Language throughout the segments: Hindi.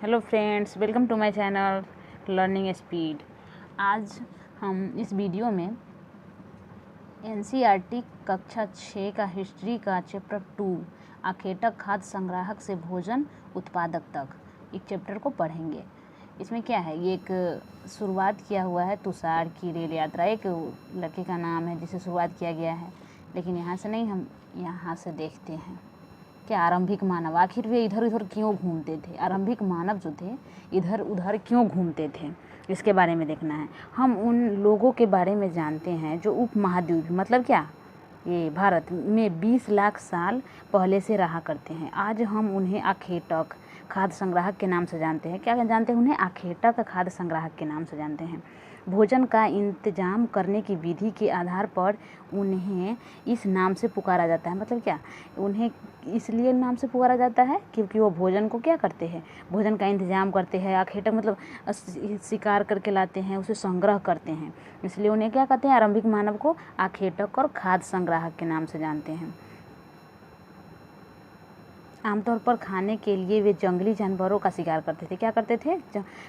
Hello friends, welcome to my channel learning speed. आज हम इस वीडियो में एनसीईआरटी कक्षा 6 का हिस्ट्री का चैप्टर 2 आखेटक खाद्य संग्राहक से भोजन उत्पादक तक एक चैप्टर को पढ़ेंगे। इसमें क्या है, ये एक शुरुआत किया हुआ है तुषार की रेल यात्रा। एक लड़के का नाम है जिसे शुरुआत किया गया है, लेकिन यहाँ से नहीं, हम यहाँ से देखते हैं क्या आरंभिक मानव आखिर वे इधर उधर क्यों घूमते थे। आरंभिक मानव जो थे इधर उधर क्यों घूमते थे, इसके बारे में देखना है। हम उन लोगों के बारे में जानते हैं जो उप महाद्वीप मतलब क्या, ये भारत में 20 लाख साल पहले से रहा करते हैं। आज हम उन्हें आखेटक खाद्य संग्राहक के नाम से जानते हैं। क्या जानते हैं उन्हें? आखेटक खाद्य संग्राहक के नाम से जानते हैं। भोजन का इंतजाम करने की विधि के आधार पर उन्हें इस नाम से पुकारा जाता है। मतलब क्या, उन्हें इसलिए नाम से पुकारा जाता है क्योंकि वो भोजन को क्या करते हैं, भोजन का इंतजाम करते हैं। आखेटक मतलब शिकार करके लाते हैं, उसे संग्रह करते हैं, इसलिए उन्हें क्या कहते हैं, आरंभिक मानव को आखेटक और खाद्य संग्राहक के नाम से जानते हैं। आमतौर पर खाने के लिए वे जंगली जानवरों का शिकार करते थे। क्या करते थे?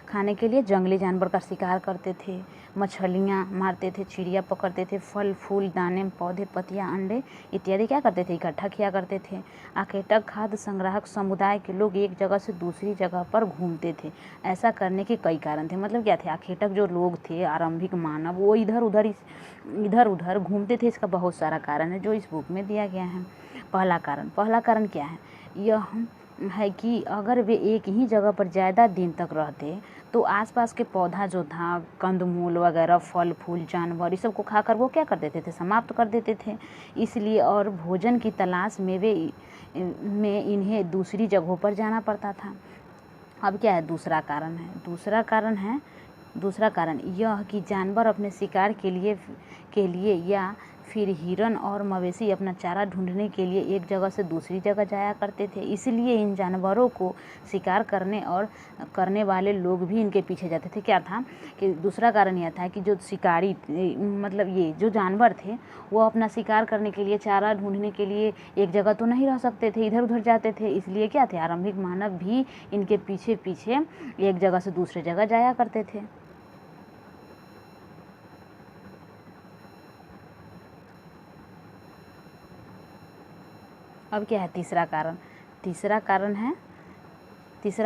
खाने के लिए जंगली जानवर का शिकार करते थे, मछलियाँ मारते थे, चिड़िया पकड़ते थे, फल फूल दाने पौधे पत्तियाँ अंडे इत्यादि क्या करते थे, इकट्ठा किया करते थे। आखेटक खाद्य संग्राहक समुदाय के लोग एक जगह से दूसरी जगह पर घूमते थे। ऐसा करने के कई कारण थे। मतलब क्या थे, आखेटक जो लोग थे, आरंभिक मानव, वो इधर उधर घूमते थे। इसका बहुत सारा कारण है जो इस बुक में दिया गया है। पहला कारण क्या है, यह है कि अगर वे एक ही जगह पर ज़्यादा दिन तक रहते तो आसपास के पौधा जो था, कंदमूल वगैरह, फल फूल जानवर, इस सब को खाकर वो क्या कर देते थे, समाप्त कर देते थे। इसलिए और भोजन की तलाश में इन्हें दूसरी जगहों पर जाना पड़ता था। अब क्या है, दूसरा कारण यह कि जानवर अपने शिकार के लिए या फिर हिरन और मवेशी अपना चारा ढूंढने के लिए एक जगह से दूसरी जगह जाया करते थे। इसलिए इन जानवरों को शिकार करने वाले लोग भी इनके पीछे जाते थे। क्या था कि दूसरा कारण यह था कि जो शिकारी मतलब ये जो जानवर थे वो अपना शिकार करने के लिए, चारा ढूंढने के लिए एक जगह तो नहीं रह सकते थे, इधर उधर जाते थे। इसलिए क्या थे, आरंभिक मानव भी इनके पीछे पीछे एक जगह से दूसरे जगह जाया करते थे। अब क्या है तीसरा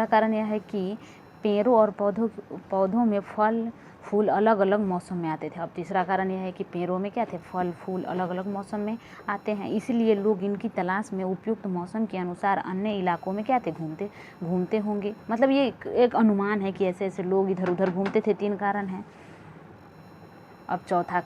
कारण यह है कि पेड़ों और पौधों में फल फूल अलग अलग मौसम में आते थे। अब तीसरा कारण यह है कि पेड़ों में क्या थे, फल फूल अलग अलग मौसम में आते हैं, इसलिए लोग इनकी तलाश में उपयुक्त मौसम के अनुसार अन्य इलाकों में क्या थे, घूमते होंगे। मतलब ये एक अनुमान है कि ऐसे ऐसे लोग इधर उधर घूमते थे। 3 कारण हैं। अब चौथा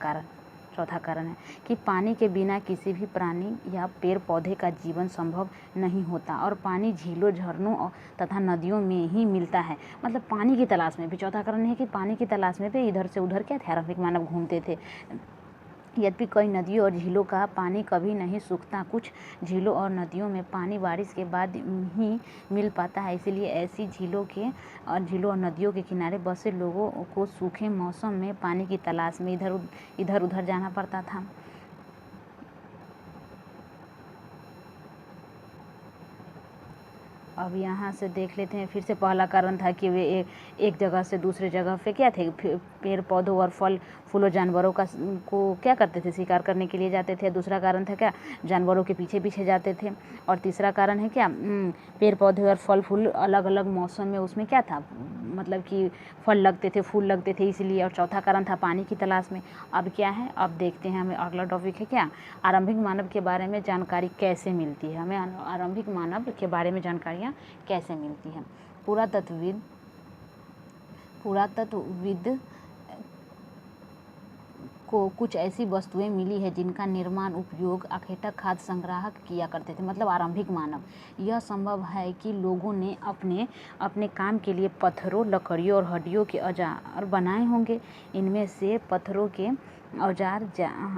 कारण है कि पानी के बिना किसी भी प्राणी या पेड़ पौधे का जीवन संभव नहीं होता और पानी झीलों, झरनों तथा नदियों में ही मिलता है। मतलब पानी की तलाश में भी, चौथा कारण है कि पानी की तलाश में भी इधर से उधर क्या थे, आरंभिक मानव घूमते थे। यद्यपि कई नदियों और झीलों का पानी कभी नहीं सूखता, कुछ झीलों और नदियों में पानी बारिश के बाद ही मिल पाता है। इसलिए ऐसी झीलों और नदियों के किनारे बसे लोगों को सूखे मौसम में पानी की तलाश में इधर उधर जाना पड़ता था। अब यहाँ से देख लेते हैं फिर से। पहला कारण था कि वे एक जगह से दूसरे जगह पे क्या थे, पेड़ पौधों और फल फूलों जानवरों को क्या करते थे, शिकार करने के लिए जाते थे। दूसरा कारण था क्या, जानवरों के पीछे पीछे जाते थे। और तीसरा कारण है क्या, पेड़ पौधे और फल फूल अलग अलग मौसम में उसमें क्या था, मतलब कि फल लगते थे, फूल लगते थे, इसलिए। और चौथा कारण था पानी की तलाश में। अब क्या है, अब देखते हैं, हमें अगला टॉपिक है क्या, आरंभिक मानव के बारे में जानकारी कैसे मिलती है। हमें आरंभिक मानव के बारे में जानकारियाँ कैसे मिलती हैं। पुरातत्वविद को कुछ ऐसी वस्तुएं मिली है जिनका निर्माण उपयोग आखेटक खाद्य संग्राहक किया करते थे। मतलब आरंभिक मानव, यह संभव है कि लोगों ने अपने काम के लिए पत्थरों, लकड़ियों और हड्डियों के औजार बनाए होंगे। इनमें से पत्थरों के औजार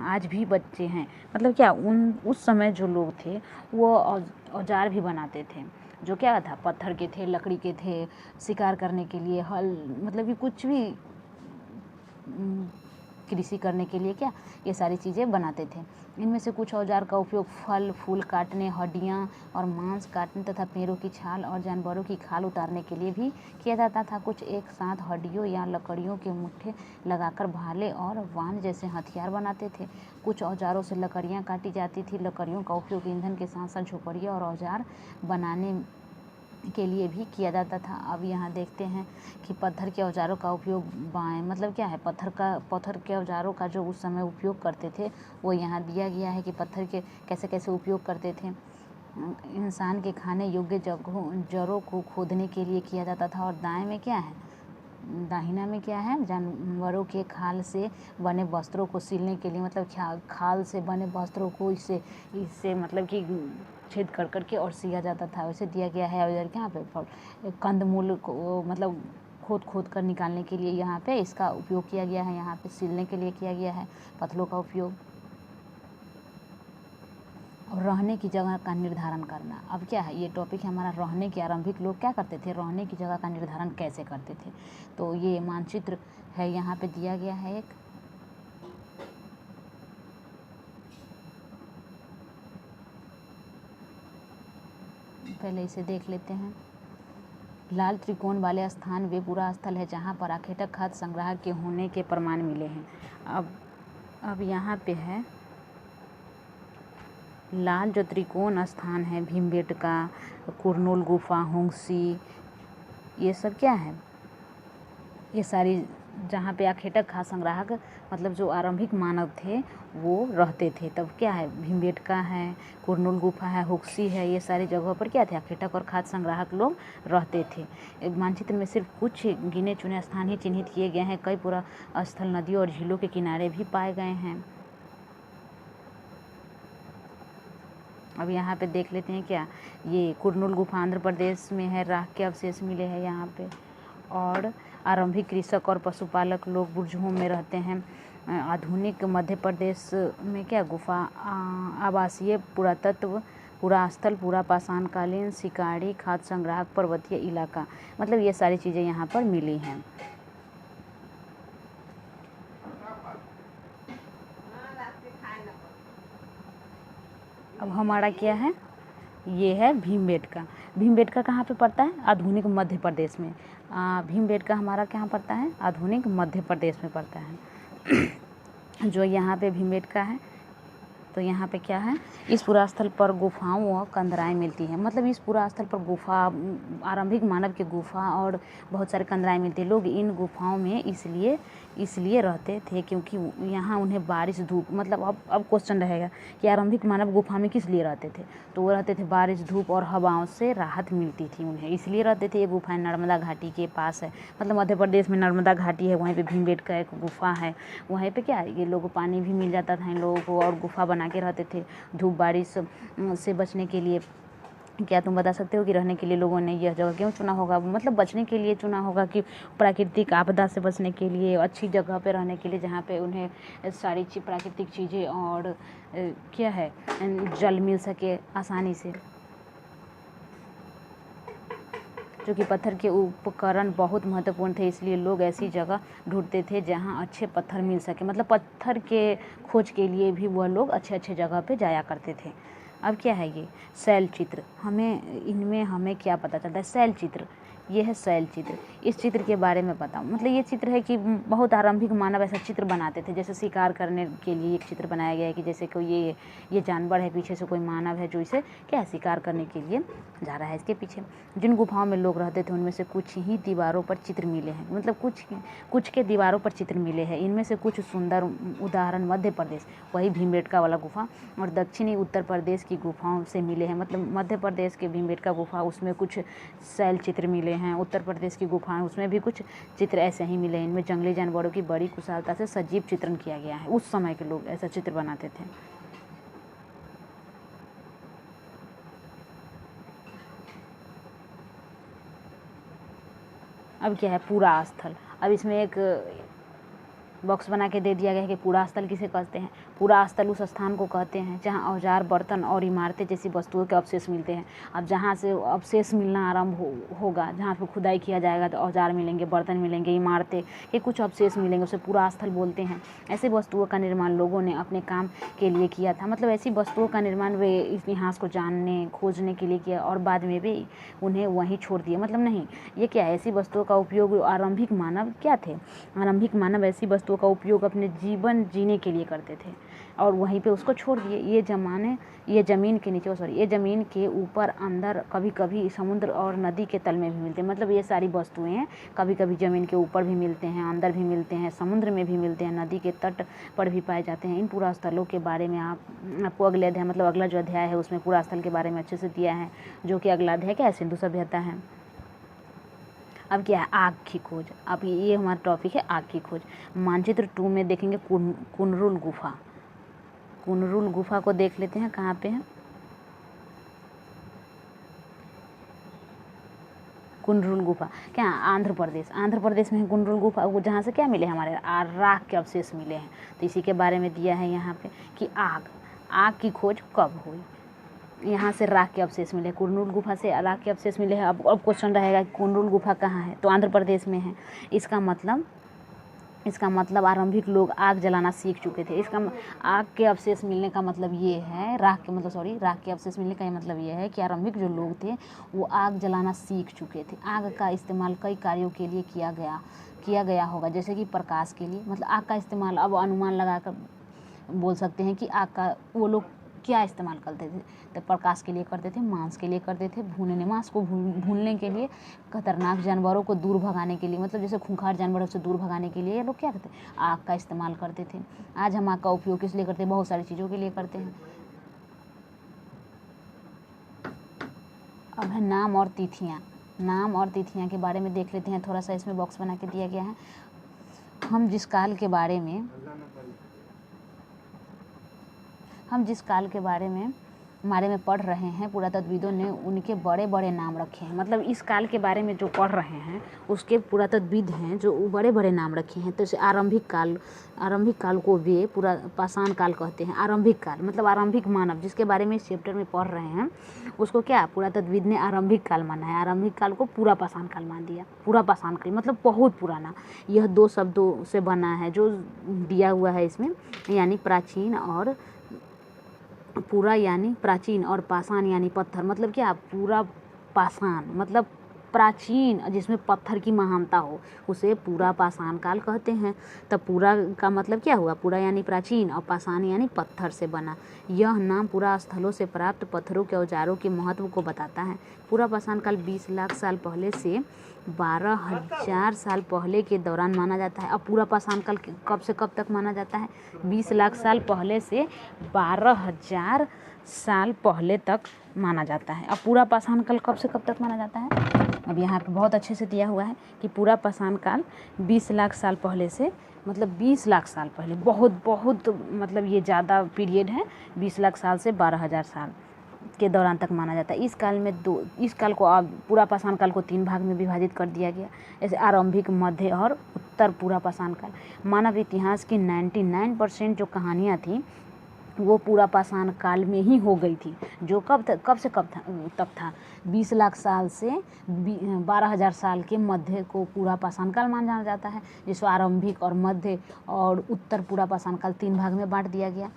आज भी बचे हैं। मतलब क्या, उस समय जो लोग थे वो औजार भी बनाते थे जो क्या था, पत्थर के थे, लकड़ी के थे, शिकार करने के लिए हल, मतलब कि कुछ भी कृषि करने के लिए क्या ये सारी चीज़ें बनाते थे। इनमें से कुछ औजार का उपयोग फल फूल काटने, हड्डियाँ और मांस काटने तथा पेड़ों की छाल और जानवरों की खाल उतारने के लिए भी किया जाता था। कुछ एक साथ हड्डियों या लकड़ियों के मुट्ठे लगाकर भाले और वान जैसे हथियार बनाते थे। कुछ औजारों से लकड़ियाँ काटी जाती थी। लकड़ियों का उपयोग ईंधन के साथ साथ झोपड़ियाँ और औजार बनाने के लिए भी किया जाता था। अब यहाँ देखते हैं कि पत्थर के औजारों का उपयोग मतलब क्या है, पत्थर के औजारों का जो उस समय उपयोग करते थे वो यहाँ दिया गया है कि पत्थर के कैसे कैसे उपयोग करते थे। इंसान के खाने योग्य जड़ों को खोदने के लिए किया जाता था। और दाहिना में क्या है, जानवरों के खाल से बने वस्त्रों को सिलने के लिए, मतलब खाल से बने वस्त्रों को इससे मतलब कि छेद कर करके और सिया जाता था। वैसे दिया गया है औजार यहाँ पे कंदमूल को मतलब खोद कर निकालने के लिए यहाँ पे इसका उपयोग किया गया है। यहाँ पे सिलने के लिए किया गया है पत्थरों का उपयोग। और रहने की जगह का निर्धारण करना, अब क्या है ये टॉपिक है हमारा रहने की। आरंभिक लोग क्या करते थे, रहने की जगह का निर्धारण कैसे करते थे। तो ये मानचित्र है यहाँ पे दिया गया है एक। पहले इसे देख लेते हैं। लाल त्रिकोण वाले स्थान वे पूरा स्थल है जहाँ पर आखेटक खाद्य संग्राहक के होने के प्रमाण मिले हैं। अब यहाँ पे है लाल जो त्रिकोण स्थान है, भीमबेटका, कुरनूल गुफा, होंगसी, ये सब क्या है, ये सारी जहाँ पे आखेटक खाद्य संग्राहक मतलब जो आरंभिक मानव थे वो रहते थे। तब क्या है, भीमबेटका है, कुरनूल गुफा है, होक्सी है, ये सारी जगहों पर क्या थे, आखेटक और खाद्य संग्राहक लोग रहते थे। मानचित्र में सिर्फ कुछ गिने चुने स्थान ही चिन्हित किए गए हैं। कई पूरा स्थल नदियों और झीलों के किनारे भी पाए गए हैं। अब यहाँ पे देख लेते हैं क्या, ये कुरनूल गुफा आंध्र प्रदेश में है। राख के अवशेष मिले हैं यहाँ पे। और आरंभिक कृषक और पशुपालक लोग बुर्जुओं में रहते हैं। आधुनिक मध्य प्रदेश में क्या गुफा, आवासीय पुरातत्व, पूरा स्थल, पूरा पाषाणकालीन, शिकारी, खाद्य संग्राहक, पर्वतीय इलाका, मतलब ये सारी चीज़ें यहाँ पर मिली हैं। अब हमारा क्या है, ये है भीमबेटका। भीमबेटका कहाँ पे पड़ता है, आधुनिक मध्य प्रदेश में। भीमबेटका हमारा कहाँ पड़ता है, आधुनिक मध्य प्रदेश में पड़ता है। जो यहाँ पे भीमबेटका है, तो यहाँ पे क्या है, इस पूरा स्थल पर गुफाओं और कंदराएं मिलती हैं। मतलब इस पूरा स्थल पर गुफा, आरंभिक मानव की गुफा और बहुत सारे कंदराएं मिलती हैं। लोग इन गुफाओं में इसलिए रहते थे क्योंकि यहाँ उन्हें बारिश धूप, मतलब अब क्वेश्चन रहेगा कि आरंभिक मानव गुफा में किस लिए रहते थे। तो वो रहते थे बारिश धूप और हवाओं से राहत मिलती थी उन्हें, इसलिए रहते थे। ये गुफाएं नर्मदा घाटी के पास है, मतलब मध्य प्रदेश में नर्मदा घाटी है, वहीं पे भीमबेटका एक गुफा है। वहीं पे क्या है, ये लोगों को पानी भी मिल जाता था इन लोगों को, और गुफा बना के रहते थे धूप बारिश से बचने के लिए। क्या तुम बता सकते हो कि रहने के लिए लोगों ने यह जगह क्यों चुना होगा, मतलब बचने के लिए चुना होगा कि प्राकृतिक आपदा से बचने के लिए, अच्छी जगह पे रहने के लिए जहाँ पे उन्हें सारी प्राकृतिक चीज़ें और क्या है जल मिल सके आसानी से। क्योंकि पत्थर के उपकरण बहुत महत्वपूर्ण थे, इसलिए लोग ऐसी जगह ढूंढते थे जहां अच्छे पत्थर मिल सके। मतलब पत्थर के खोज के लिए भी वह लोग अच्छे अच्छे जगह पे जाया करते थे। अब क्या है ये शैल चित्र, इनमें हमें क्या पता चलता है, शैल चित्र, ये है शैल चित्र। इस चित्र के बारे में बताऊं, मतलब ये चित्र है कि बहुत आरंभिक मानव ऐसा चित्र बनाते थे। जैसे शिकार करने के लिए एक चित्र बनाया गया है कि जैसे कोई ये जानवर है, पीछे से कोई मानव है जो इसे क्या शिकार करने के लिए जा रहा है इसके पीछे। जिन गुफाओं में लोग रहते थे उनमें से कुछ ही दीवारों पर चित्र मिले हैं, मतलब कुछ के दीवारों पर चित्र मिले हैं। इनमें से कुछ सुंदर उदाहरण मध्य प्रदेश, वही भीमबेटका वाला गुफा, और दक्षिणी उत्तर प्रदेश की गुफाओं से मिले हैं। मतलब मध्य प्रदेश के भीमबेटका गुफा, उसमें कुछ शैल चित्र मिले हैं। उत्तर प्रदेश की गुफाएं, उसमें भी कुछ चित्र ऐसे ही मिले हैं। इनमें जंगली जानवरों की बड़ी कुशलता से सजीव चित्रण किया गया है। उस समय के लोग ऐसा चित्र बनाते थे। अब क्या है पूरा स्थल, अब इसमें एक बॉक्स बना के दे दिया गया है कि पूरा स्थल किसे कहते हैं। पूरा स्थल उस स्थान को कहते हैं जहाँ औजार, बर्तन और इमारतें जैसी वस्तुओं के अवशेष मिलते हैं। अब जहाँ से अवशेष मिलना आरंभ होगा, जहाँ पर खुदाई किया जाएगा तो औजार मिलेंगे, बर्तन मिलेंगे, इमारतें के कुछ अवशेष मिलेंगे, उसे पूरा स्थल बोलते हैं। ऐसे वस्तुओं का निर्माण लोगों ने अपने काम के लिए किया था। मतलब ऐसी वस्तुओं का निर्माण वे इतिहास को जानने, खोजने के लिए किया और बाद में भी उन्हें वहीं छोड़ दिया। मतलब नहीं, ये क्या है, ऐसी वस्तुओं का उपयोग आरंभिक मानव क्या थे, आरंभिक मानव ऐसी वस्तुओं का उपयोग अपने जीवन जीने के लिए करते थे और वहीं पे उसको छोड़ दिए। ये ज़मीन के नीचे ये ज़मीन के ऊपर, अंदर, कभी कभी समुद्र और नदी के तल में भी मिलते हैं। मतलब ये सारी वस्तुएं कभी कभी ज़मीन के ऊपर भी मिलते हैं, अंदर भी मिलते हैं, समुद्र में भी मिलते हैं, नदी के तट पर भी पाए जाते हैं। इन पूरा स्थलों के बारे में आपको अगले अध्याय, मतलब अगला जो अध्याय है उसमें पूरा स्थल के बारे में अच्छे से दिया है, जो कि अगला अध्याय क्या है, सिंधु सभ्यता है। अब क्या है, आग की खोज। अब ये हमारा टॉपिक है, आग की खोज। मानचित्र 2 में देखेंगे कुनरुल गुफा। कुनरुल गुफा को देख लेते हैं, कहाँ पे है कुनरुल गुफा। क्या, आंध्र प्रदेश में है कुनरुल गुफा, वो जहाँ से क्या मिले हमारे राख के अवशेष मिले हैं। तो इसी के बारे में दिया है यहाँ पे कि आग की खोज कब हुई। यहाँ से राख के अवशेष मिले, कुनरुल गुफा से राख के अवशेष मिले हैं। अब क्वेश्चन रहेगा कुनरुल गुफा कहाँ है, तो आंध्र प्रदेश में है। इसका मतलब आरंभिक लोग आग जलाना सीख चुके थे। आग के अवशेष मिलने का मतलब ये है, राख के अवशेष मिलने का मतलब ये है कि आरंभिक जो लोग थे वो आग जलाना सीख चुके थे। आग का इस्तेमाल कई कार्यों के लिए किया गया होगा, जैसे कि प्रकाश के लिए। मतलब आग का इस्तेमाल अब अनुमान लगाकर बोल सकते हैं कि आग का वो लोग क्या इस्तेमाल करते थे। तो प्रकाश के लिए करते थे, मांस के लिए करते थे, मांस को भूनने के लिए, खतरनाक जानवरों को दूर भगाने के लिए, मतलब जैसे खूंखार जानवरों से दूर भगाने के लिए ये लोग क्या करते, आग का इस्तेमाल करते थे। आज हम आग का उपयोग किस लिए करते हैं, बहुत सारी चीज़ों के लिए करते हैं। अब है नाम और तिथियाँ के बारे में देख लेते हैं थोड़ा सा। इसमें बॉक्स बना के दिया गया है। हम जिस काल के बारे में पढ़ रहे हैं, पुरातत्वविदों ने उनके बड़े बड़े नाम रखे हैं। मतलब इस काल के बारे में जो पढ़ रहे हैं उसके पुरातत्वविद हैं जो बड़े बड़े नाम रखे हैं। तो आरंभिक काल को वे पाषाण काल कहते हैं। आरंभिक काल मतलब आरंभिक मानव, जिसके बारे में इस चैप्टर में पढ़ रहे हैं उसको क्या पुरातत्वविद ने आरंभिक काल माना है। आरंभिक काल को पूरा पाषाण काल मान दिया। पूरा पाषाण काल मतलब बहुत पुराना। यह 2 शब्दों से बना है जो दिया हुआ है इसमें, यानी प्राचीन और पूरा यानी प्राचीन और पाषाण यानी पत्थर। मतलब क्या, पूरा पाषाण मतलब प्राचीन जिसमें पत्थर की महानता हो उसे पूरा पाषाण काल कहते हैं। तब पूरा का मतलब क्या हुआ, पूरा यानी प्राचीन और पाषाण यानी पत्थर से बना। यह नाम पूरा स्थलों से प्राप्त पत्थरों के औजारों के महत्व को बताता है। पूरा पाषाण काल 20 लाख साल पहले से 12,000 साल पहले के दौरान माना जाता है। अब पूरा पाषाण काल कब से कब तक माना जाता है, 20 लाख साल पहले से 12,000 साल पहले तक माना जाता है। अब पूरा पाषाण काल कब से कब तक माना जाता है, अब यहाँ पे बहुत अच्छे से दिया हुआ है कि पूरा पाषाण काल 20 लाख साल पहले से, मतलब 20 लाख साल पहले, बहुत मतलब ये ज़्यादा पीरियड है। 20 लाख साल से 12,000 साल के दौरान तक माना जाता है। इस काल को अब पूरा पाषाण काल को 3 भाग में विभाजित कर दिया गया, जैसे आरंभिक, मध्य और उत्तर पूरा पाषाण काल। मानव इतिहास की 99% जो कहानियाँ थी वो पूरा पाषाण काल में ही हो गई थी, जो कब से कब तक था, 20 लाख साल से 12,000 साल के मध्य को पूरा पाषाण काल माना जाता है, जिसको आरंभिक और मध्य और उत्तर पूरा पाषाण काल 3 भाग में बांट दिया गया।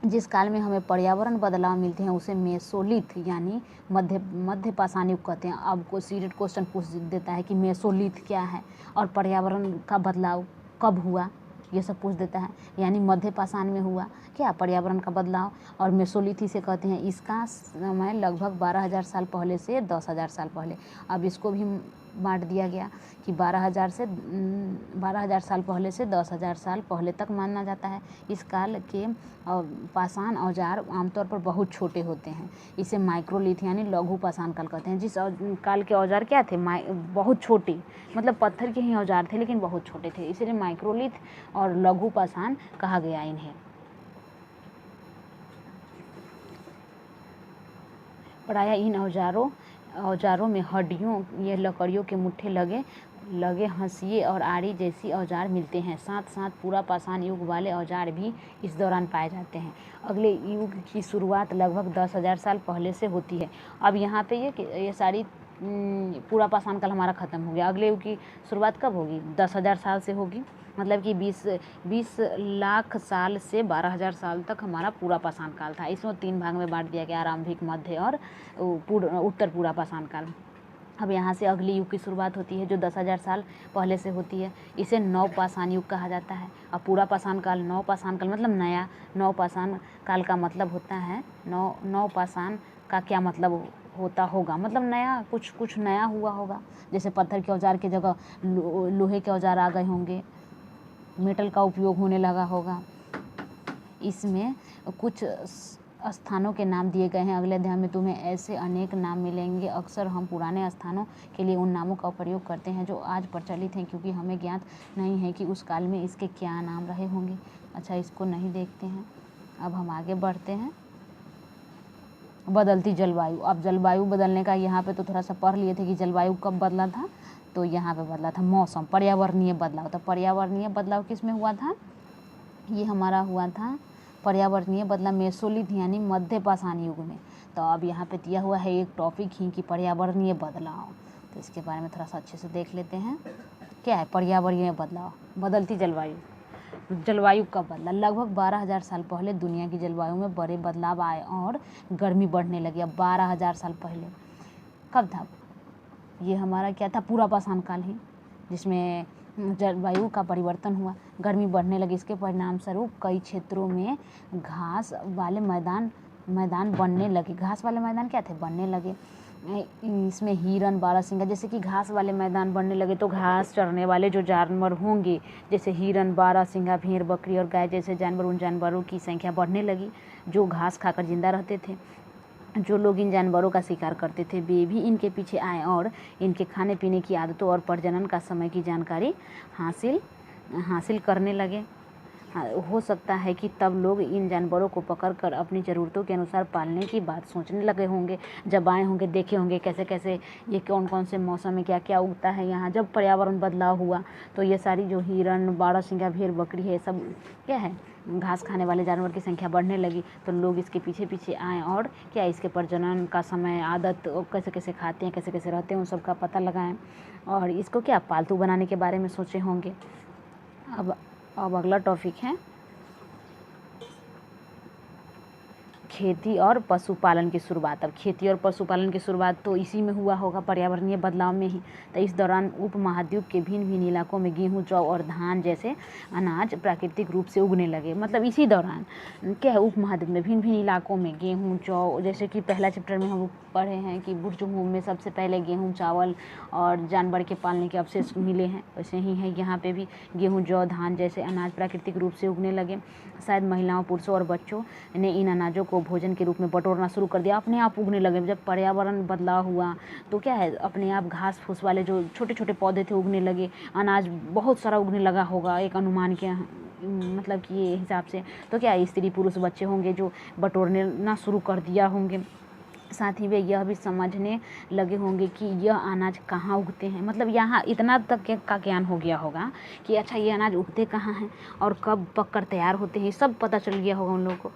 जिस काल में हमें पर्यावरण बदलाव मिलते हैं उसे मेसोलिथ यानी मध्य पाषाण युग कहते हैं। अब को सीरीड क्वेश्चन पूछ देता है कि मेसोलिथ क्या है और पर्यावरण का बदलाव कब हुआ, ये सब पूछ देता है। यानी मध्य पाषाण में हुआ क्या पर्यावरण का बदलाव, और मेसोलिथ इसे कहते हैं। इसका समय लगभग 12,000 साल पहले से 10,000 साल पहले। अब इसको भी बांट दिया गया कि 12,000 साल पहले से 10,000 साल पहले तक माना जाता है। इस काल के पाषाण औजार आमतौर पर बहुत छोटे होते हैं, इसे माइक्रोलिथ यानी लघु पाषाण काल कहते हैं। जिस काल के औजार क्या थे, बहुत छोटे, मतलब पत्थर के ही औजार थे लेकिन बहुत छोटे थे, इसलिए माइक्रोलिथ और लघु पाषाण कहा गया इन्हें। प्रायः इन औजारों में हड्डियों, ये लकड़ियों के मुट्ठे लगे लगे हंसिए और आरी जैसी औजार मिलते हैं। साथ साथ पूरा पाषाण युग वाले औजार भी इस दौरान पाए जाते हैं। अगले युग की शुरुआत लगभग 10,000 साल पहले से होती है। अब यहाँ पे ये सारी पूरा पाषाण काल हमारा ख़त्म हो गया। अगले युग की शुरुआत कब होगी? 10,000 साल से होगी। मतलब कि 20 लाख साल से 12,000 साल तक हमारा पूरा पाषाण काल था। इसमें 3 भाग में बांट दिया गया, आरंभिक, मध्य और उत्तर पूरा पाषाण काल। अब यहाँ से अगली युग की शुरुआत होती है जो 10,000 साल पहले से होती है। इसे नवपाषाण युग कहा जाता है। अब पूरा पाषाण काल, नवपाषाण काल मतलब नया, नवपाषाण काल का मतलब होता है नवपाषाण का क्या मतलब होता होगा, मतलब नया, कुछ नया हुआ होगा। जैसे पत्थर के औजार की जगह लोहे के औजार आ गए होंगे, मेटल का उपयोग होने लगा होगा। इसमें कुछ स्थानों के नाम दिए गए हैं। अगले अध्याय में तुम्हें ऐसे अनेक नाम मिलेंगे। अक्सर हम पुराने स्थानों के लिए उन नामों का प्रयोग करते हैं जो आज प्रचलित हैं, क्योंकि हमें ज्ञात नहीं है कि उस काल में इसके क्या नाम रहे होंगे। अच्छा, इसको नहीं देखते हैं। अब हम आगे बढ़ते हैं। बदलती जलवायु। अब जलवायु बदलने का यहाँ पे तो थोड़ा सा पढ़ लिए थे कि जलवायु कब बदला था, तो यहाँ पे बदला था मौसम, पर्यावरणीय बदलाव। तो पर्यावरणीय बदलाव किस में हुआ था? ये हमारा हुआ था पर्यावरणीय बदलाव मेसोलिथ यानी मध्य पाषाण युग में। तो अब यहाँ पे दिया हुआ है एक टॉपिक ही कि पर्यावरणीय बदलाव, तो इसके बारे में थोड़ा सा अच्छे से देख लेते हैं। क्या है पर्यावरणीय बदलाव? बदलती जलवायु। जलवायु कब बदला? लगभग 12,000 साल पहले दुनिया की जलवायु में बड़े बदलाव आए और गर्मी बढ़ने लगी। अब 12,000 साल पहले कब था? ये हमारा क्या था? पूरा पाषाण काल ही, जिसमें जलवायु का परिवर्तन हुआ, गर्मी बढ़ने लगी। इसके परिणाम स्वरूप कई क्षेत्रों में घास वाले मैदान बनने लगे। घास वाले मैदान क्या थे? बनने लगे। इसमें हिरन, बारहसिंगा, जैसे कि घास वाले मैदान बनने लगे तो घास चरने वाले जो जानवर होंगे, जैसे हिरन, बारहसिंगा, भेड़, बकरी और गाय जैसे जानवर, उन जानवरों की संख्या बढ़ने लगी जो घास खाकर जिंदा रहते थे। जो लोग इन जानवरों का शिकार करते थे वे भी इनके पीछे आए और इनके खाने पीने की आदतों और प्रजनन का समय की जानकारी हासिल करने लगे। हो सकता है कि तब लोग इन जानवरों को पकड़कर अपनी ज़रूरतों के अनुसार पालने की बात सोचने लगे होंगे। जब आए होंगे, देखे होंगे कैसे कैसे ये कौन कौन से मौसम में क्या क्या उगता है यहाँ। जब पर्यावरण बदलाव हुआ तो ये सारी जो हिरन, बारहसिंगा, भेड़, बकरी है, सब क्या है, घास खाने वाले जानवर की संख्या बढ़ने लगी। तो लोग इसके पीछे पीछे आए और क्या, इसके प्रजनन का समय, आदत, कैसे कैसे खाते हैं, कैसे कैसे रहते हैं, उन सब का पता लगाएं और इसको क्या पालतू बनाने के बारे में सोचे होंगे। अब अगला टॉपिक है खेती और पशुपालन की शुरुआत। अब खेती और पशुपालन की शुरुआत तो इसी में हुआ होगा, पर्यावरणीय बदलाव में ही। तो इस दौरान उपमहाद्वीप के भिन्न भिन्न इलाकों में गेहूं, जौ और धान जैसे अनाज प्राकृतिक रूप से उगने लगे। मतलब इसी दौरान क्या है, उपमहाद्वीप में भिन्न भिन्न इलाकों में गेहूं, जौ, जैसे कि पहला चैप्टर में हम पढ़े हैं कि बुर्जभूमि में सबसे पहले गेहूँ, चावल और जानवर के पालने के अवशेष मिले हैं, वैसे ही है यहाँ पे भी गेहूँ, जौ, धान जैसे अनाज प्राकृतिक रूप से उगने लगे। शायद महिलाओं, पुरुषों और बच्चों ने इन अनाजों को भोजन के रूप में बटोरना शुरू कर दिया, अपने आप उगने लगे। जब पर्यावरण बदलाव हुआ तो क्या है, अपने आप घास फूस वाले जो छोटे छोटे पौधे थे उगने लगे, अनाज बहुत सारा उगने लगा होगा एक अनुमान के मतलब कि ये हिसाब से। तो क्या स्त्री पुरुष बच्चे होंगे जो बटोरने ना शुरू कर दिया होंगे। साथ ही वे यह भी समझने लगे होंगे कि यह अनाज कहाँ उगते हैं। मतलब यहाँ इतना तक का ज्ञान हो गया होगा कि अच्छा ये अनाज उगते कहाँ हैं और कब पककर तैयार होते हैं, सब पता चल गया होगा उन लोगों को।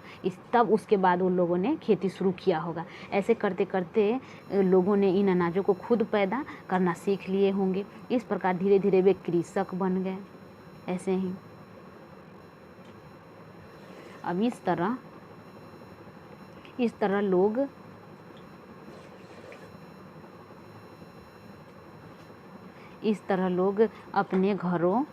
तब उसके बाद उन लोगों ने खेती शुरू किया होगा। ऐसे करते करते लोगों ने इन अनाजों को खुद पैदा करना सीख लिए होंगे। इस प्रकार धीरे धीरे वे कृषक बन गए। ऐसे ही अब इस तरह लोग अपने घरों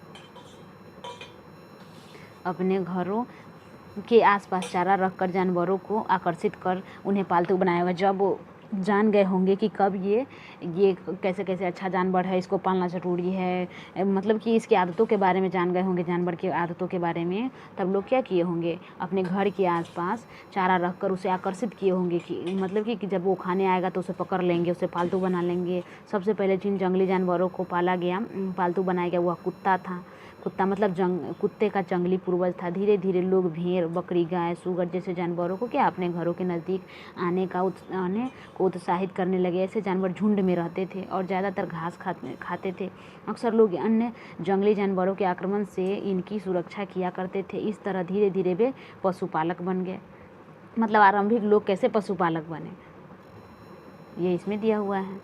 के आसपास चारा रखकर जानवरों को आकर्षित कर उन्हें पालतू बनाएगा। जब जान गए होंगे कि कब ये कैसे कैसे अच्छा जानवर है, इसको पालना ज़रूरी है, मतलब कि इसकी आदतों के बारे में जान गए होंगे, जानवर की आदतों के बारे में, तब लोग क्या किए होंगे, अपने घर के आसपास चारा रखकर उसे आकर्षित किए होंगे कि मतलब कि जब वो खाने आएगा तो उसे पकड़ लेंगे, उसे पालतू बना लेंगे। सबसे पहले जिन जंगली जानवरों को पाला गया, पालतू बनाया गया, वह कुत्ता था। कुत्ता मतलब कुत्ते का जंगली पूर्वज था। धीरे धीरे लोग भेड़, बकरी, गाय, सूअर जैसे जानवरों को क्या अपने घरों के नज़दीक आने को उत्साहित करने लगे। ऐसे जानवर झुंड में रहते थे और ज़्यादातर घास खाते थे। अक्सर लोग अन्य जंगली जानवरों के आक्रमण से इनकी सुरक्षा किया करते थे। इस तरह धीरे धीरे वे पशुपालक बन गए। मतलब आरंभिक लोग कैसे पशुपालक बने, ये इसमें दिया हुआ है।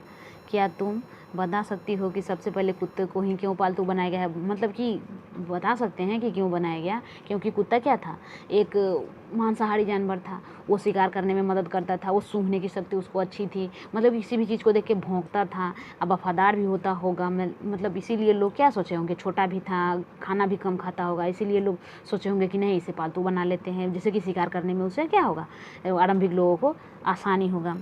क्या तुम बता सकती हो कि सबसे पहले कुत्ते को ही क्यों पालतू बनाया गया है? मतलब कि बता सकते हैं कि क्यों बनाया गया, क्योंकि कुत्ता क्या था, एक मांसाहारी जानवर था। वो शिकार करने में मदद करता था, वो सूंघने की शक्ति उसको अच्छी थी, मतलब किसी भी चीज़ को देख के भौंकता था, अब वफादार भी होता होगा। मतलब इसीलिए लोग क्या सोचे होंगे, छोटा भी था, खाना भी कम खाता होगा, इसीलिए लोग सोचे होंगे कि नहीं इसे पालतू बना लेते हैं, जैसे कि शिकार करने में उसे क्या होगा, आरंभिक लोगों को आसानी होगा।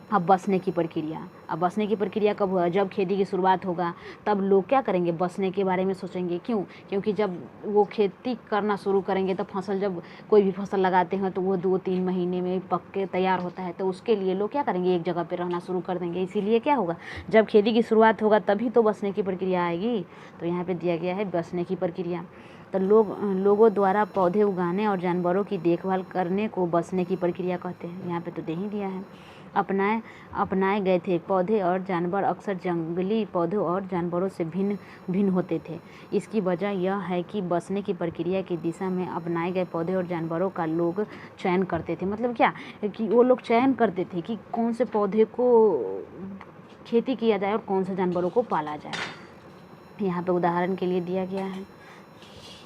अब बसने की प्रक्रिया कब हुआ? जब खेती की शुरुआत होगा तब लोग क्या करेंगे, बसने के बारे में सोचेंगे। क्यों? क्योंकि जब वो खेती करना शुरू करेंगे तो फसल, जब कोई भी फसल लगाते हैं तो वो 2-3 महीने में पक के तैयार होता है, तो उसके लिए लोग क्या करेंगे, एक जगह पे रहना शुरू कर देंगे। इसीलिए क्या होगा, जब खेती की शुरुआत होगा तभी तो बसने की प्रक्रिया आएगी। तो यहाँ पर दिया गया है बसने की प्रक्रिया। तो लोगों द्वारा पौधे उगाने और जानवरों की देखभाल करने को बसने की प्रक्रिया कहते हैं। यहाँ पे तो दे ही दिया है। अपनाए गए थे पौधे और जानवर अक्सर जंगली पौधों और जानवरों से भिन्न होते थे। इसकी वजह यह है कि बसने की प्रक्रिया की दिशा में अपनाए गए पौधे और जानवरों का लोग चयन करते थे। मतलब क्या कि वो लोग चयन करते थे कि कौन से पौधे को खेती किया जाए और कौन से जानवरों को पाला जाए। यहाँ पे उदाहरण के लिए दिया गया है।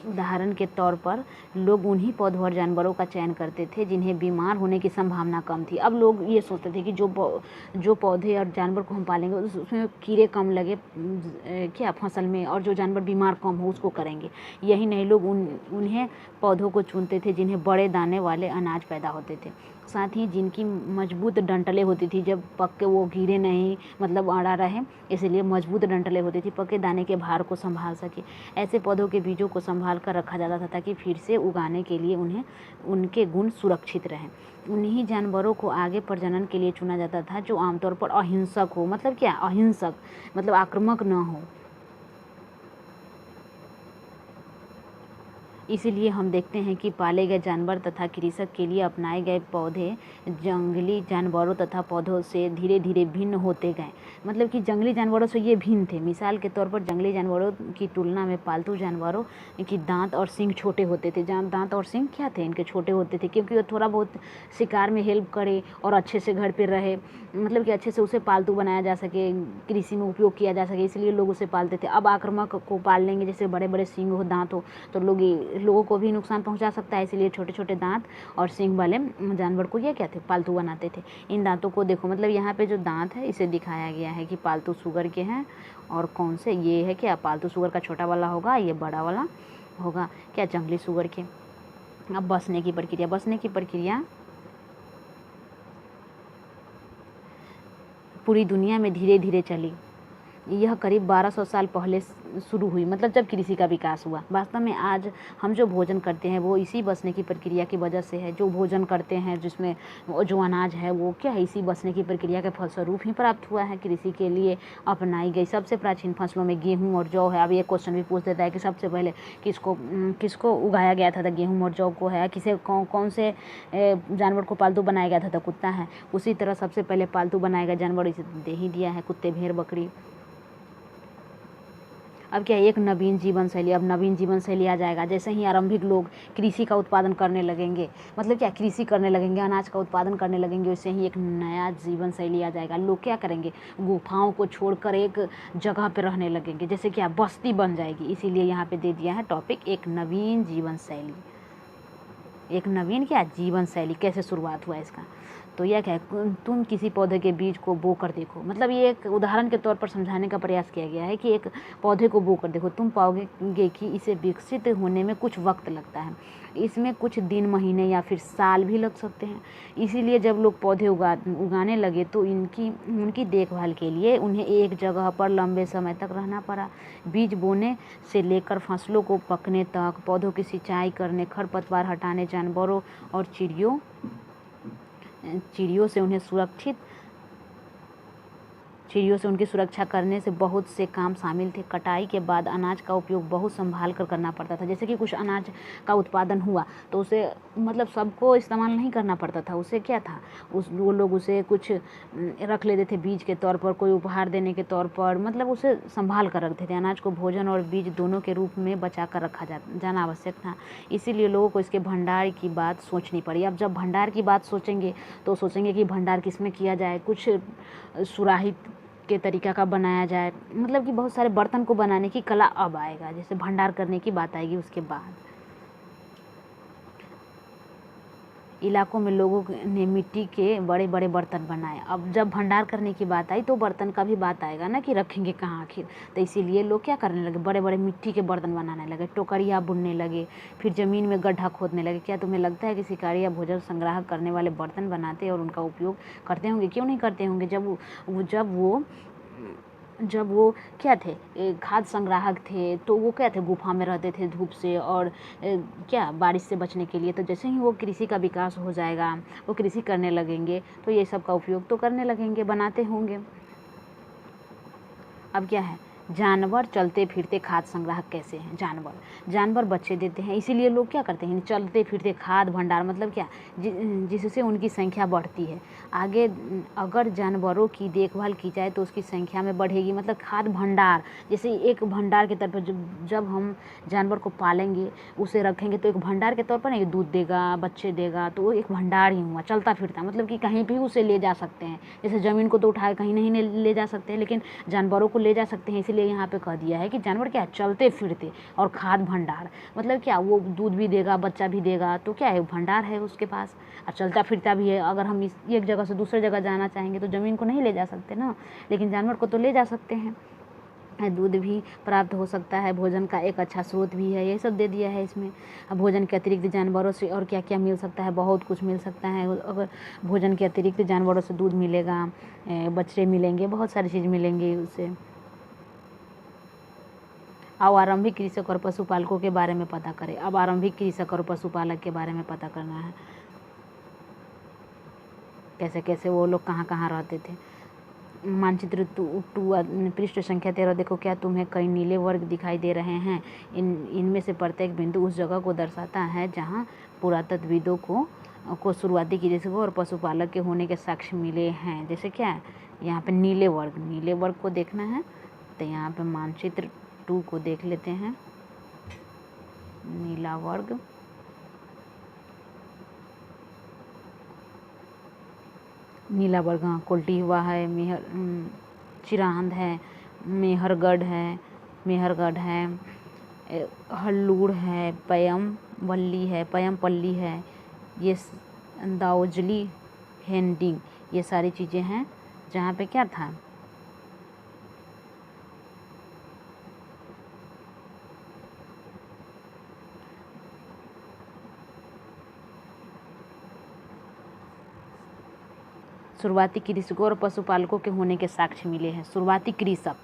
उदाहरण के तौर पर लोग उन्हीं पौधों और जानवरों का चयन करते थे जिन्हें बीमार होने की संभावना कम थी। अब लोग ये सोचते थे कि जो पौधे और जानवर को हम पालेंगे उसमें कीड़े कम लगे क्या फसल में, और जो जानवर बीमार कम हो उसको करेंगे। यही नहीं, लोग उन्हें पौधों को चुनते थे जिन्हें बड़े दाने वाले अनाज पैदा होते थे, साथ ही जिनकी मजबूत डंठलें होती थी, जब पक के वो गिरे नहीं, मतलब अड़ा रहे, इसलिए मजबूत डंठलें होती थी, पके दाने के भार को संभाल सके। ऐसे पौधों के बीजों को संभाल कर रखा जाता था ताकि फिर से उगाने के लिए उनके गुण सुरक्षित रहें। उन्हीं जानवरों को आगे प्रजनन के लिए चुना जाता था जो आमतौर पर अहिंसक हो। मतलब क्या अहिंसक, मतलब आक्रामक न हो। इसीलिए हम देखते हैं कि पाले गए जानवर तथा कृषक के लिए अपनाए गए पौधे जंगली जानवरों तथा पौधों से धीरे धीरे भिन्न होते गए। मतलब कि जंगली जानवरों से ये भिन्न थे। मिसाल के तौर पर जंगली जानवरों की तुलना में पालतू जानवरों की दांत और सींग छोटे होते थे। दांत और सींग क्या थे, इनके छोटे होते थे, क्योंकि वो थोड़ा बहुत शिकार में हेल्प करे और अच्छे से घर पर रहे, मतलब कि अच्छे से उसे पालतू बनाया जा सके, कृषि में उपयोग किया जा सके, इसलिए लोग उसे पालते थे। अब आक्रामक को पाल लेंगे, जैसे बड़े बड़े सींग हो, दांत हो, तो लोगों को भी नुकसान पहुंचा सकता है, इसलिए छोटे छोटे दांत और सींग वाले जानवर को ये क्या थे, पालतू बनाते थे। इन दांतों को देखो, मतलब यहाँ पे जो दांत है इसे दिखाया गया है कि पालतू सुअर के हैं और कौन से, ये है क्या, पालतू सुअर का छोटा वाला होगा, ये बड़ा वाला होगा क्या, जंगली सुअर के। अब बसने की प्रक्रिया पूरी दुनिया में धीरे धीरे चली। यह करीब 1200 साल पहले शुरू हुई, मतलब जब कृषि का विकास हुआ। वास्तव में आज हम जो भोजन करते हैं वो इसी बसने की प्रक्रिया की वजह से है। जो भोजन करते हैं जिसमें जो अनाज है वो क्या है, इसी बसने की प्रक्रिया के फलस्वरूप ही प्राप्त हुआ है। कृषि के लिए अपनाई गई सबसे प्राचीन फसलों में गेहूँ और जौ है। अब ये क्वेश्चन भी पूछ देता है कि सबसे पहले किसको उगाया गया था, गेहूँ और जौ को है। कौन से जानवर को पालतू बनाया गया था, तो कुत्ता है। उसी तरह सबसे पहले पालतू बनाया गया जानवर इसे दे ही दिया है, कुत्ते, भेड़, बकरी। अब क्या, एक नवीन जीवन शैली, अब नवीन जीवन शैली आ जाएगा। जैसे ही आरंभिक लोग कृषि का उत्पादन करने लगेंगे, मतलब क्या, कृषि करने लगेंगे, अनाज का उत्पादन करने लगेंगे, वैसे ही एक नया जीवन शैली आ जाएगा। लोग क्या करेंगे, गुफाओं को छोड़कर एक जगह पे रहने लगेंगे, जैसे क्या बस्ती बन जाएगी। इसीलिए यहाँ पे दे दिया है टॉपिक, एक नवीन जीवन शैली। एक नवीन क्या, जीवन शैली, कैसे शुरुआत हुआ इसका। तो यह क्या है, तुम किसी पौधे के बीज को बो कर देखो। मतलब ये एक उदाहरण के तौर पर समझाने का प्रयास किया गया है कि एक पौधे को बो कर देखो, तुम पाओगे कि इसे विकसित होने में कुछ वक्त लगता है। इसमें कुछ दिन, महीने या फिर साल भी लग सकते हैं। इसीलिए जब लोग पौधे उगाने लगे तो उनकी देखभाल के लिए उन्हें एक जगह पर लंबे समय तक रहना पड़ा। बीज बोने से लेकर फसलों को पकने तक, पौधों की सिंचाई करने, खरपतवार हटाने, जानवरों और चिड़ियों से उन्हें चिड़ियों से उनकी सुरक्षा करने से बहुत से काम शामिल थे। कटाई के बाद अनाज का उपयोग बहुत संभाल कर करना पड़ता था। जैसे कि कुछ अनाज का उत्पादन हुआ तो उसे मतलब सबको इस्तेमाल नहीं करना पड़ता था। उसे क्या था, वो लोग उसे कुछ रख लेते थे बीज के तौर पर, कोई उपहार देने के तौर पर, मतलब उसे संभाल कर रखते थे। अनाज को भोजन और बीज दोनों के रूप में बचा कर रखा जाना आवश्यक था। इसीलिए लोगों को इसके भंडार की बात सोचनी पड़ी। अब जब भंडार की बात सोचेंगे तो सोचेंगे कि भंडार किसमें किया जाए, कुछ सुराही के तरीका का बनाया जाए, मतलब कि बहुत सारे बर्तन को बनाने की कला अब आएगा। जैसे भंडार करने की बात आएगी उसके बाद। इलाकों में लोगों ने मिट्टी के बड़े बड़े बर्तन बनाए। अब जब भंडार करने की बात आई तो बर्तन का भी बात आएगा ना, कि रखेंगे कहाँ आखिर। तो इसीलिए लोग क्या करने लगे, बड़े बड़े मिट्टी के बर्तन बनाने लगे, टोकरिया बुनने लगे, फिर ज़मीन में गड्ढा खोदने लगे। क्या तुम्हें लगता है कि शिकारी या भोजन संग्रह करने वाले बर्तन बनाते और उनका उपयोग करते होंगे? क्यों नहीं करते होंगे। जब वो क्या थे, खाद्य संग्राहक थे, तो वो क्या थे, गुफा में रहते थे धूप से और क्या बारिश से बचने के लिए। तो जैसे ही वो कृषि का विकास हो जाएगा, वो कृषि करने लगेंगे तो ये सब का उपयोग तो करने लगेंगे, बनाते होंगे। अब क्या है, जानवर चलते फिरते खाद्य संग्राहक कैसे हैं। जानवर बच्चे देते हैं, इसीलिए लोग क्या करते हैं, चलते फिरते खाद्य भंडार, मतलब क्या, जिससे उनकी संख्या बढ़ती है। आगे अगर जानवरों की देखभाल की जाए तो उसकी संख्या में बढ़ेगी, मतलब खाद्य भंडार जैसे एक भंडार के तौर पर जब हम जानवर को पालेंगे, उसे रखेंगे तो एक भंडार के तौर पर नहीं, दूध देगा, बच्चे देगा, तो वो एक भंडार ही हुआ चलता फिरता, मतलब कि कहीं भी उसे ले जा सकते हैं। जैसे ज़मीन को तो उठाए कहीं नहीं ले जा सकते हैं, लेकिन जानवरों को ले जा सकते हैं। इसीलिए यहाँ पे कह दिया है कि जानवर क्या, चलते फिरते और खाद्य भंडार, मतलब क्या, वो दूध भी देगा, बच्चा भी देगा, तो क्या है, भंडार है उसके पास, और चलता फिरता भी है। अगर हम एक जगह से दूसरे जगह जाना चाहेंगे तो ज़मीन को नहीं ले जा सकते ना, लेकिन जानवर को तो ले जा सकते हैं। दूध भी प्राप्त हो सकता है, भोजन का एक अच्छा स्रोत भी है, ये सब दे दिया है इसमें। अब भोजन के अतिरिक्त जानवरों से और क्या क्या मिल सकता है, बहुत कुछ मिल सकता है। अगर भोजन के अतिरिक्त जानवरों से दूध मिलेगा, बछड़े मिलेंगे, बहुत सारी चीज़ मिलेंगी उससे। अब आरंभिक कृषक और पशुपालकों के बारे में पता करें। अब आरंभिक कृषक और पशुपालक के बारे में पता करना है, कैसे कैसे वो लोग कहाँ कहाँ रहते थे। मानचित्र पृष्ठ संख्या 13 देखो। क्या तुम्हें कई नीले वर्ग दिखाई दे रहे हैं? इनमें से प्रत्येक बिंदु उस जगह को दर्शाता है जहाँ पुरातत्वविदों को शुरुआती कृषकों और पशुपालक के होने के साक्ष्य मिले हैं। जैसे क्या है, यहाँ पे नीले वर्ग को देखना है, तो यहाँ पे मानचित्र 2 को देख लेते हैं। नीला वर्ग, हाँ, कोल्टिवा है, चिरांद है, मेहरगढ़ है, हल्लूर है, पयमपल्ली है, ये दाओजली, हेंडिंग, ये सारी चीज़ें हैं जहाँ पे क्या था, शुरुआती कृषकों और पशुपालकों के होने के साक्ष्य मिले हैं। शुरुआती कृषक,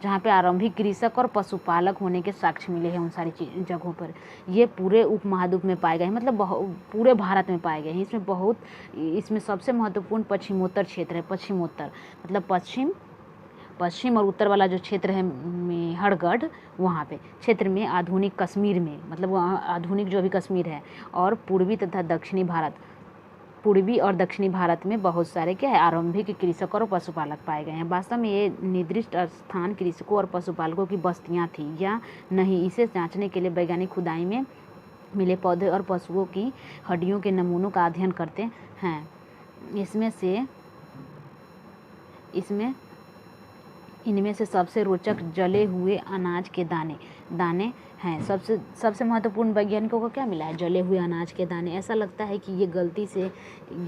जहाँ पे आरंभिक कृषक और पशुपालक होने के साक्ष्य मिले हैं उन सारी जगहों पर। ये पूरे उपमहाद्वीप में पाए गए हैं, मतलब पूरे भारत में पाए गए हैं। इसमें सबसे महत्वपूर्ण पश्चिमोत्तर क्षेत्र है। पश्चिमोत्तर मतलब पश्चिम और उत्तर वाला जो क्षेत्र है मेहरगढ़, वहाँ पे क्षेत्र में आधुनिक कश्मीर में, मतलब आधुनिक जो अभी कश्मीर है, और पूर्वी और दक्षिणी भारत में बहुत सारे क्या है, आरंभिक कृषक और पशुपालक पाए गए हैं। वास्तव में ये निर्दिष्ट स्थान कृषकों और पशुपालकों की बस्तियां थी या नहीं, इसे जांचने के लिए वैज्ञानिक खुदाई में मिले पौधे और पशुओं की हड्डियों के नमूनों का अध्ययन करते हैं। इनमें से सबसे रोचक जले हुए अनाज के दाने हैं। सबसे महत्वपूर्ण वैज्ञानिकों को क्या मिला है, जले हुए अनाज के दाने। ऐसा लगता है कि ये गलती से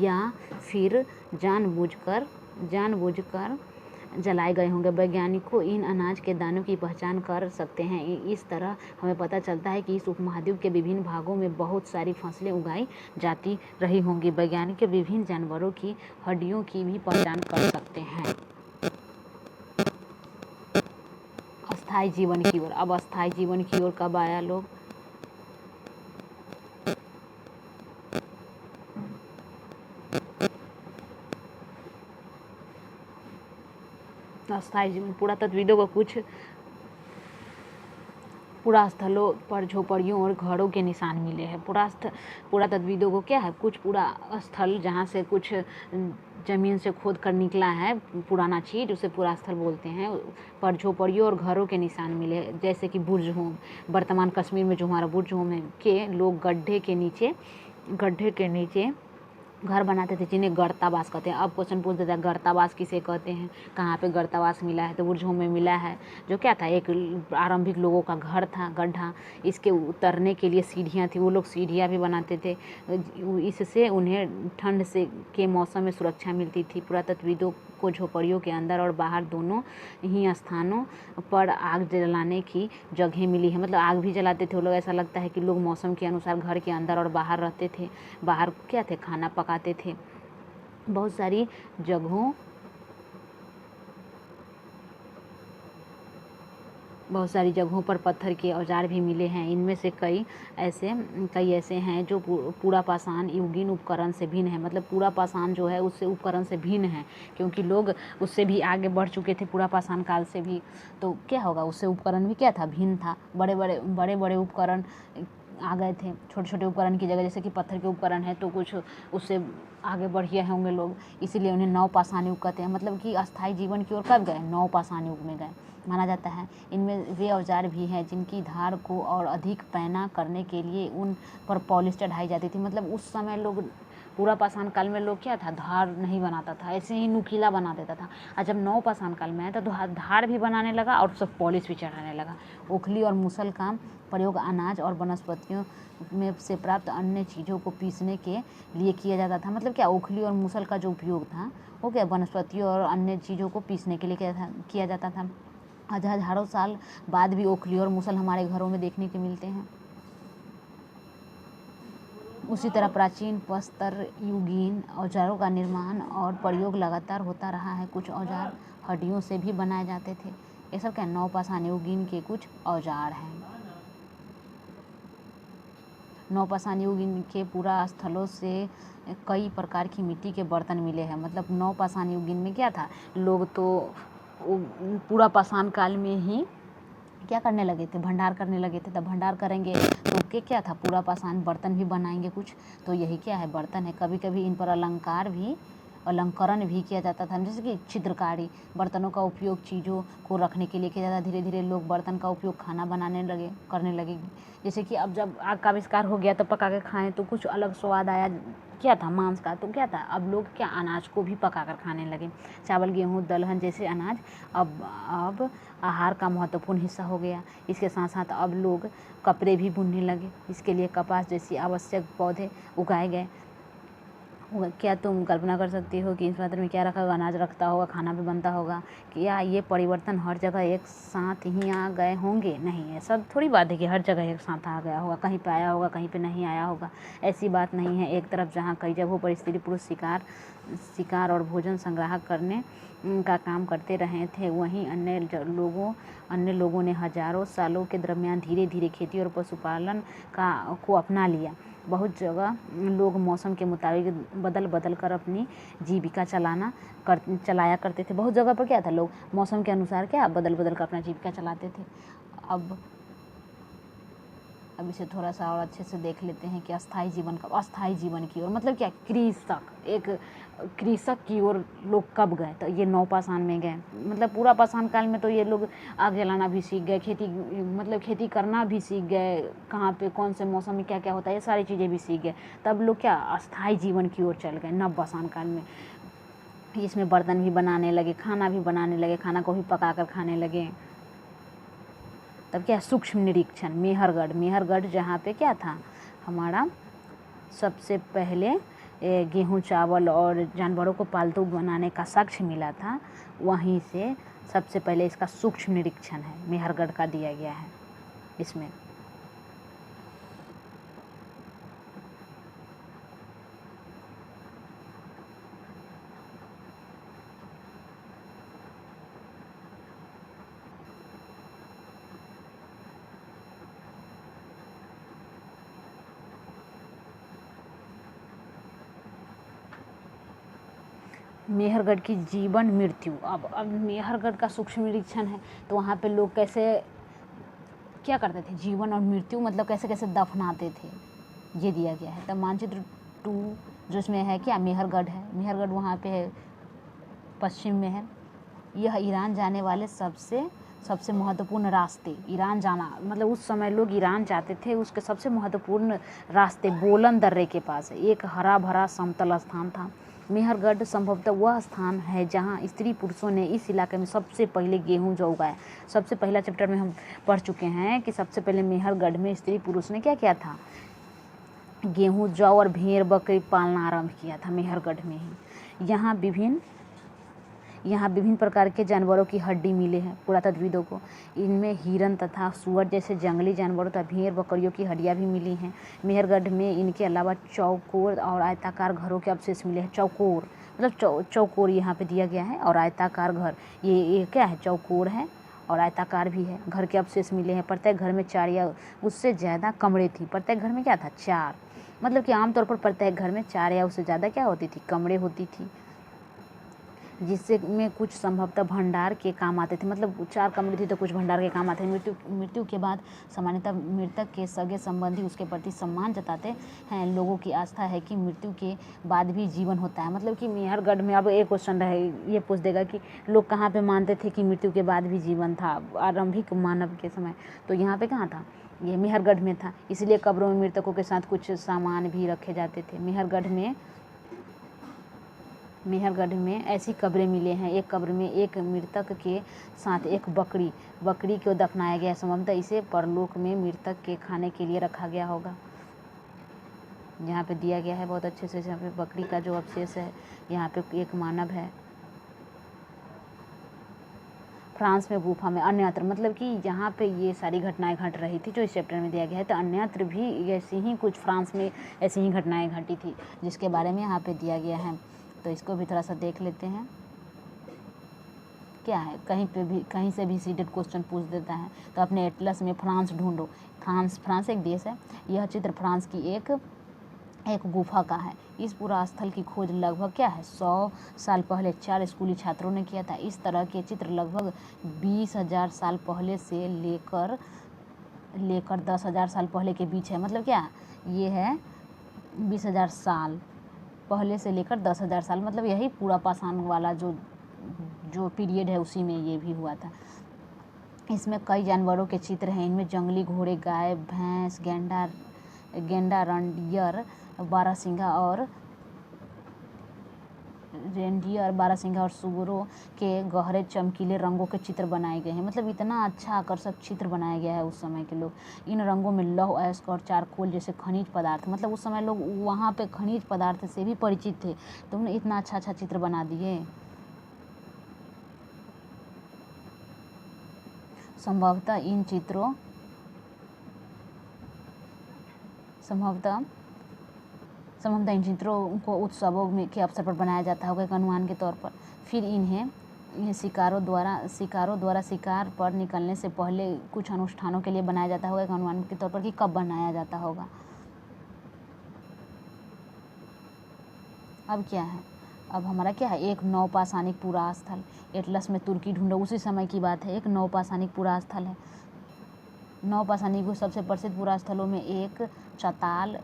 या फिर जानबूझकर जलाए गए होंगे। वैज्ञानिकों इन अनाज के दानों की पहचान कर सकते हैं। इस तरह हमें पता चलता है कि इस उपमहाद्वीप के विभिन्न भागों में बहुत सारी फसलें उगाई जाती रही होंगी। वैज्ञानिक विभिन्न जानवरों की हड्डियों की भी पहचान कर सकते हैं। अस्थायी जीवन की ओर। अब अस्थायी जीवन की ओर कब आया लोग, अस्थायी जीवन पुरातत्वविदों को कुछ पुरास्थलों पर झोपड़ियों और घरों के निशान मिले हैं। पुरातत्वविदों को क्या है, कुछ पुरा स्थल जहाँ से कुछ ज़मीन से खोद कर निकला है पुराना चीज़, उसे पुरास्थल बोलते हैं, पर झोपड़ियों और घरों के निशान मिले हैं। जैसे कि बुर्ज होम, वर्तमान कश्मीर में जो हमारा बुर्ज होम है के लोग गड्ढे के नीचे घर बनाते थे, जिन्हें गर्तावास कहते हैं। अब क्वेश्चन पूछ देता है गर्तावास किसे कहते हैं, कहाँ पे गर्तावास मिला है, तो बुर्ज होम में मिला है, जो क्या था, एक आरंभिक लोगों का घर था, गड्ढा। इसके उतरने के लिए सीढ़ियाँ थी, वो लोग सीढ़ियाँ भी बनाते थे, इससे उन्हें ठंड से के मौसम में सुरक्षा मिलती थी। पुरातत्वविदों को झोपड़ियों के अंदर और बाहर दोनों ही स्थानों पर आग जलाने की जगह मिली है। मतलब आग भी जलाते थे वो लोग। ऐसा लगता है कि लोग मौसम के अनुसार घर के अंदर और बाहर रहते थे। बाहर क्या थे, खाना पकाते थे। बहुत सारी जगहों पर पत्थर के औजार भी मिले हैं। इनमें से कई ऐसे हैं जो पूरा पाषाण युगीन उपकरण से भिन्न है। मतलब पूरा पाषाण जो है उससे उपकरण से भिन्न है, क्योंकि लोग उससे भी आगे बढ़ चुके थे पूरा पाषाण काल से भी। तो क्या होगा, उससे उपकरण भी क्या था, भिन्न था। बड़े बड़े उपकरण आ गए थे छोटे छोटे उपकरण की जगह। जैसे कि पत्थर के उपकरण है तो कुछ उससे आगे बढ़िए होंगे लोग, इसीलिए उन्हें नवपाषाण युग कहते हैं। मतलब कि अस्थायी जीवन की ओर कब गए, नवपाषाण युग में गए माना जाता है। इनमें वे औजार भी हैं जिनकी धार को और अधिक पैना करने के लिए उन पर पॉलिश चढ़ाई जाती थी। मतलब उस समय लोग, पूरा पाषाण काल में लोग क्या था, धार नहीं बनाता था, ऐसे ही नुकीला बना देता था। और जब नवपाषाण काल में आया तो धार भी बनाने लगा और सब पॉलिश भी चढ़ाने लगा। ओखली और मूसल का प्रयोग अनाज और वनस्पतियों में से प्राप्त अन्य चीज़ों को पीसने के लिए किया जाता था। मतलब क्या, ओखली और मूसल का जो उपयोग था वो क्या, वनस्पतियों और अन्य चीज़ों को पीसने के लिए किया जाता था। हज़ारों साल बाद भी ओखली और मूसल हमारे घरों में देखने को मिलते हैं। उसी तरह प्राचीन प्रस्तर युगीन औजारों का निर्माण और प्रयोग लगातार होता रहा है। कुछ औजार हड्डियों से भी बनाए जाते थे। ये सब क्या, नवपाषाण युगीन के कुछ औजार हैं। नवपाषाण युगीन के पूरा स्थलों से कई प्रकार की मिट्टी के बर्तन मिले हैं। मतलब नवपाषाण युगीन में क्या था, लोग तो पूरा पाषाण काल में ही क्या करने लगे थे, भंडार करने लगे थे। तब भंडार करेंगे तो क्या था, पूरा पाषाण बर्तन भी बनाएंगे कुछ, तो यही क्या है, बर्तन है। कभी कभी इन पर अलंकरण भी किया जाता था, जैसे कि चित्रकारी। बर्तनों का उपयोग चीज़ों को रखने के लिए किया जाता। धीरे धीरे लोग बर्तन का उपयोग खाना करने लगे। जैसे कि अब जब आग का आविष्कार हो गया तो पका के खाएं तो कुछ अलग स्वाद आया, क्या था, मांस का। तो क्या था, अब लोग क्या, अनाज को भी पका कर खाने लगे। चावल, गेहूँ, दलहन जैसे अनाज अब आहार का महत्वपूर्ण हिस्सा हो गया। इसके साथ साथ अब लोग कपड़े भी बुनने लगे। इसके लिए कपास जैसी आवश्यक पौधे उगाए गए। क्या तुम कल्पना कर सकती हो कि इस पात्र में क्या रखा होगा, अनाज रखता होगा, खाना भी बनता होगा। क्या ये परिवर्तन हर जगह एक साथ ही आ गए होंगे? नहीं, ऐसा थोड़ी बात है कि हर जगह एक साथ आ गया होगा, कहीं पे आया होगा, कहीं पे नहीं आया होगा। ऐसी बात नहीं है। एक तरफ जहाँ कई जगहों पर स्त्री पुरुष शिकार और भोजन संग्रह करने का काम करते रहे थे, वहीं अन्य लोगों ने हजारों सालों के दरमियान धीरे धीरे खेती और पशुपालन को अपना लिया। बहुत जगह लोग मौसम के मुताबिक बदल कर अपनी जीविका चलाया करते थे। बहुत जगह पर क्या था, लोग मौसम के अनुसार क्या बदल कर अपना जीविका चलाते थे। अब इसे थोड़ा सा और अच्छे से देख लेते हैं कि अस्थायी जीवन की ओर, मतलब क्या, कृषक की ओर लोग कब गए, तो ये नवपाषाण में गए। मतलब पूरा पाषाण काल में तो ये लोग आग जलाना भी सीख गए, खेती करना भी सीख गए, कहाँ पे कौन से मौसम में क्या क्या होता है, ये सारी चीज़ें भी सीख गए। तब लोग क्या, अस्थायी जीवन की ओर चल गए नवपाषाण काल में। इसमें बर्तन भी बनाने लगे, खाना भी बनाने लगे, खाना को भी पका कर खाने लगे। तब क्या, सूक्ष्म निरीक्षण, मेहरगढ़ जहाँ पे क्या था, हमारा सबसे पहले गेहूँ, चावल और जानवरों को पालतू बनाने का साक्ष्य मिला था, वहीं से सबसे पहले इसका सूक्ष्म निरीक्षण है, मेहरगढ़ का दिया गया है इसमें। मेहरगढ़ की जीवन मृत्यु। अब मेहरगढ़ का सूक्ष्म निरीक्षण है, तो वहाँ पे लोग कैसे क्या करते थे, जीवन और मृत्यु मतलब कैसे कैसे दफनाते थे, ये दिया गया है। तब मानचित्र 2 जो इसमें है क्या, मेहरगढ़ है। मेहरगढ़ वहाँ पे है, पश्चिम में है। यह ईरान जाने वाले सबसे महत्वपूर्ण रास्ते, ईरान जाना मतलब उस समय लोग ईरान जाते थे, उसके सबसे महत्वपूर्ण रास्ते बोलन दर्रे के पास है, एक हरा भरा समतल स्थान था। मेहरगढ़ संभवतः वह स्थान है जहां स्त्री पुरुषों ने इस इलाके में सबसे पहले गेहूं जौ उगाया। सबसे पहला चैप्टर में हम पढ़ चुके हैं कि सबसे पहले मेहरगढ़ में स्त्री पुरुष ने क्या किया था, गेहूं जौ और भेड़ बकरी पालना आरंभ किया था मेहरगढ़ में ही। यहाँ विभिन्न प्रकार के जानवरों की हड्डी मिले हैं पुरातत्वविदों को। इनमें हिरन तथा सुअर जैसे जंगली जानवरों तथा भेड़ बकरियों की हड्डियाँ भी मिली हैं। मेहरगढ़ में इनके अलावा चौकोर और आयताकार घरों के अवशेष मिले हैं। चौकोर मतलब चौकोर यहाँ पे दिया गया है, और आयताकार घर ये क्या है, चौकोर है और आयताकार भी है। घर के अवशेष मिले हैं। प्रत्येक घर में 4 या उससे ज़्यादा कमरे थी। प्रत्येक घर में क्या था, 4, मतलब कि आमतौर पर प्रत्येक घर में 4 या उससे ज़्यादा क्या होती थी, कमरे होती थी, जिससे में कुछ संभवतः भंडार के काम आते थे। मतलब 4 कमरे थी तो कुछ भंडार के काम आते थे। मृत्यु के बाद सामान्यतः मृतक के सगे संबंधी उसके प्रति सम्मान जताते हैं। लोगों की आस्था है कि मृत्यु के बाद भी जीवन होता है। मतलब कि मेहरगढ़ में अब एक क्वेश्चन रहे, ये पूछ देगा कि लोग कहाँ पे मानते थे कि मृत्यु के बाद भी जीवन था आरंभिक मानव के समय, तो यहाँ पे कहाँ था, ये मेहरगढ़ में था। इसलिए कब्रों में मृतकों के साथ कुछ सामान भी रखे जाते थे। मेहरगढ़ में ऐसी कब्रें मिले हैं। एक कब्र में एक मृतक के साथ एक बकरी को दफनाया गया। संभवतः इसे परलोक में मृतक के खाने के लिए रखा गया होगा। यहाँ पे दिया गया है बहुत अच्छे से, जहाँ पे बकरी का जो अवशेष है, यहाँ पे एक मानव है। फ्रांस में गुफा में अन्यत्र, मतलब कि यहाँ पे ये सारी घटनाएं घट रही थी जो इस चैप्टर में दिया गया है। तो अन्यत्र भी ऐसी ही कुछ फ्रांस में ऐसी ही घटनाएं घटी थी जिसके बारे में यहाँ पे दिया गया है। तो इसको भी थोड़ा सा देख लेते हैं। क्या है, कहीं से भी सीटेड क्वेश्चन पूछ देता है। तो अपने एटलस में फ्रांस ढूंढो। फ्रांस एक देश है। यह चित्र फ्रांस की एक गुफा का है। इस पूरा स्थल की खोज लगभग क्या है, 100 साल पहले 4 स्कूली छात्रों ने किया था। इस तरह के चित्र लगभग 20,000 साल पहले से लेकर 10,000 साल पहले के बीच है। मतलब क्या, ये है 20,000 साल पहले से लेकर 10,000 साल, मतलब यही पूरा पाषाण वाला जो पीरियड है उसी में ये भी हुआ था। इसमें कई जानवरों के चित्र हैं। इनमें जंगली घोड़े, गाय, भैंस, गेंडा, रेंडियर, बारहसिंगा और सुअरों के गहरे चमकीले रंगों के चित्र बनाए गए हैं। मतलब इतना अच्छा आकर्षक चित्र बनाया गया है उस समय के लोग। इन रंगों में लौह अयस्क और चारकोल जैसे खनिज पदार्थ, मतलब उस समय लोग वहाँ पे खनिज पदार्थ से भी परिचित थे। तो उन्होंने इतना अच्छा चित्र बना दिए। संभवतः इन चित्रों को उत्सवों में के अवसर पर बनाया जाता होगा एक अनुमान के तौर पर। फिर इन्हें शिकारों द्वारा शिकार पर निकलने से पहले कुछ अनुष्ठानों के लिए बनाया जाता होगा एक अनुमान के तौर पर कि कब बनाया जाता होगा। अब क्या है, अब हमारा क्या है, एक नवपाषाणिक पुरा स्थल। एटलस में तुर्की ढूंढो, उसी समय की बात है। एक नवपाषाणिक पुरा स्थल है। नवपाषाणिक सबसे प्रसिद्ध पुरा स्थलों में एक चताल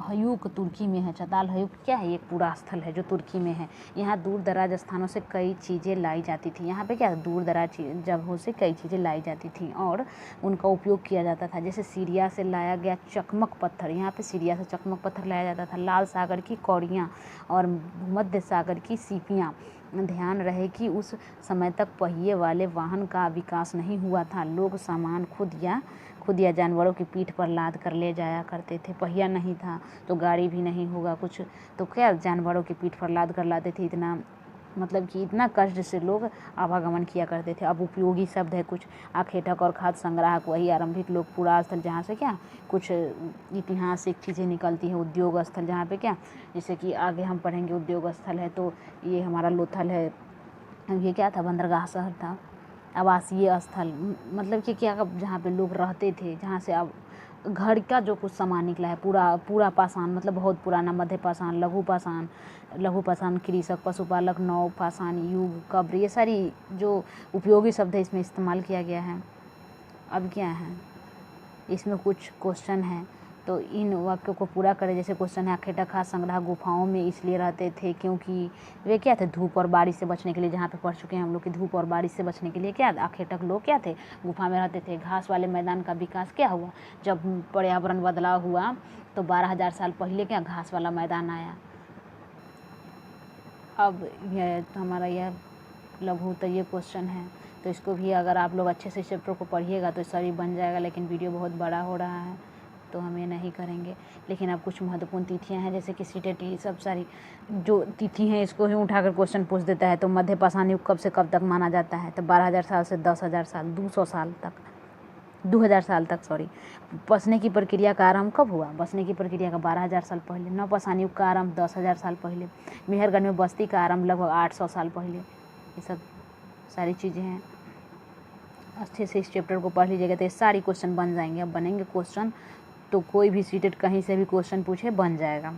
हयूक तुर्की में है। चताल हयूक क्या है, एक पुरा स्थल है जो तुर्की में है। यहाँ दूर दराज स्थानों से कई चीज़ें लाई जाती थी। यहाँ पे क्या, दूर दराज जगहों से कई चीज़ें लाई जाती थी और उनका उपयोग किया जाता था। जैसे सीरिया से लाया गया चकमक पत्थर, यहाँ पे सीरिया से चकमक पत्थर लाया जाता था। लाल सागर की कौड़ियाँ और भूमध्य सागर की सीपियाँ। ध्यान रहे कि उस समय तक पहिए वाले वाहन का विकास नहीं हुआ था। लोग सामान खुद या जानवरों की पीठ पर लाद कर ले जाया करते थे। पहिया नहीं था तो गाड़ी भी नहीं होगा कुछ, तो क्या जानवरों की पीठ पर लाद कर लाते थे। इतना मतलब कि इतना कष्ट से लोग आवागमन किया करते थे। अब उपयोगी शब्द है कुछ, आखेटक और खाद्य संग्राहक, वही आरंभिक लोग पुरा स्थल जहाँ से क्या कुछ ऐतिहासिक चीज़ें निकलती हैं। उद्योग स्थल जहाँ पे क्या, जैसे कि आगे हम पढ़ेंगे उद्योग स्थल है, तो ये हमारा लोथल है। ये क्या था, बंदरगाह शहर था। आवासीय स्थल मतलब कि क्या, जहाँ पे लोग रहते थे, जहाँ से अब घड़ का जो कुछ सामान निकला है, पूरा पाषाण मतलब बहुत पुराना, मध्य पाषाण, लघु पाषाण, कृषक, पशुपालक, नव पाषाण युग, कब्र, ये सारी जो उपयोगी शब्द है इसमें इस्तेमाल किया गया है। अब क्या है, इसमें कुछ क्वेश्चन है तो इन वाक्यों को पूरा करें। जैसे क्वेश्चन है, आखेटक खाद्य संग्रह गुफाओं में इसलिए रहते थे क्योंकि वे क्या थे, धूप और बारिश से बचने के लिए, जहाँ पे पढ़ चुके हैं हम लोग कि धूप और बारिश से बचने के लिए क्या आखेटक लोग क्या थे, गुफा में रहते थे। घास वाले मैदान का विकास क्या हुआ, जब पर्यावरण बदलाव हुआ तो 12,000 साल पहले क्या घास वाला मैदान आया। अब यह हमारा यह लघु तो ये क्वेश्चन है, तो इसको भी अगर आप लोग अच्छे से चैप्टर को पढ़िएगा तो सही बन जाएगा। लेकिन वीडियो बहुत बड़ा हो रहा है तो हम ये नहीं करेंगे। लेकिन अब कुछ महत्वपूर्ण तिथियां हैं, जैसे कि सीटेटी, सब सारी जो तिथि हैं इसको ही उठाकर क्वेश्चन पूछ देता है। तो मध्य पाषाण युग कब से कब तक माना जाता है, तो 12,000 साल से 10,000 साल, 200 साल तक, 2000 साल तक सॉरी। बसने की प्रक्रिया का आरंभ कब हुआ, बसने की प्रक्रिया का 12,000 साल पहले। नव पाषाण युग का आरंभ 10,000 साल पहले। मेहरगढ़ में बस्ती का आरंभ लगभग 800 साल पहले। ये सब सारी चीज़ें हैं, अच्छे से इस चैप्टर को पढ़ लीजिएगा तो ये सारी क्वेश्चन बन जाएंगे। अब बनेंगे क्वेश्चन तो कोई भी सीटेट कहीं से भी क्वेश्चन पूछे बन जाएगा।